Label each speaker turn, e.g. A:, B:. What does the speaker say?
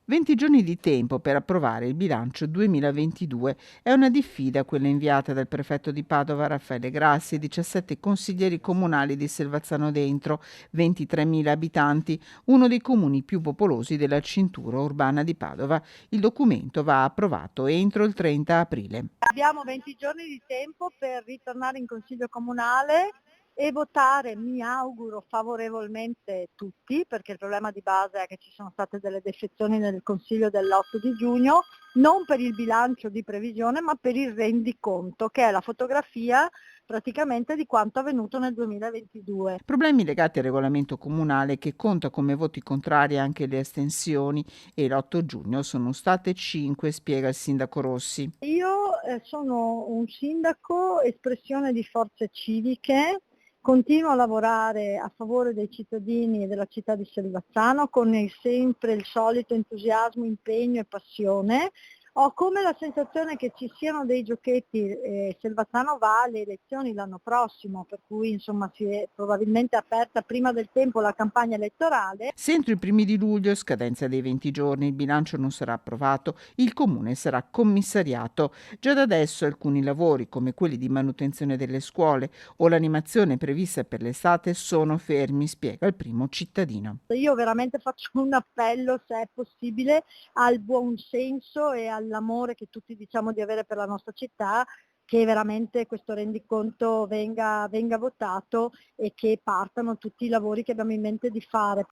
A: 20 giorni di tempo per approvare il bilancio 2022 è una diffida quella inviata dal prefetto di Padova Raffaele Grassi e 17 consiglieri comunali di Selvazzano Dentro, 23.000 abitanti, uno dei comuni più popolosi della cintura urbana di Padova. Il documento va approvato entro il 30 aprile.
B: Abbiamo 20 giorni di tempo per ritornare in Consiglio Comunale e votare, mi auguro, favorevolmente tutti, perché il problema di base è che ci sono state delle defezioni nel Consiglio dell'8 di giugno, non per il bilancio di previsione, ma per il rendiconto, che è la fotografia praticamente di quanto avvenuto nel 2022.
A: Problemi legati al regolamento comunale che conta come voti contrari anche le astensioni e l'8 giugno sono state 5, spiega il sindaco Rossi.
B: Io sono un sindaco, espressione di forze civiche, continuo a lavorare a favore dei cittadini e della città di Selvazzano con sempre il solito entusiasmo, impegno e passione. Ho come la sensazione che ci siano dei giochetti, Selvazzano va alle elezioni l'anno prossimo, per cui insomma si è probabilmente aperta prima del tempo la campagna elettorale.
A: Se entro i primi di luglio, scadenza dei 20 giorni, il bilancio non sarà approvato, il comune sarà commissariato. Già da adesso alcuni lavori, come quelli di manutenzione delle scuole o l'animazione prevista per l'estate, sono fermi, spiega il primo cittadino.
B: Io veramente faccio un appello, se è possibile, al buon senso e all'amore che tutti diciamo di avere per la nostra città, che veramente questo rendiconto venga votato e che partano tutti i lavori che abbiamo in mente di fare.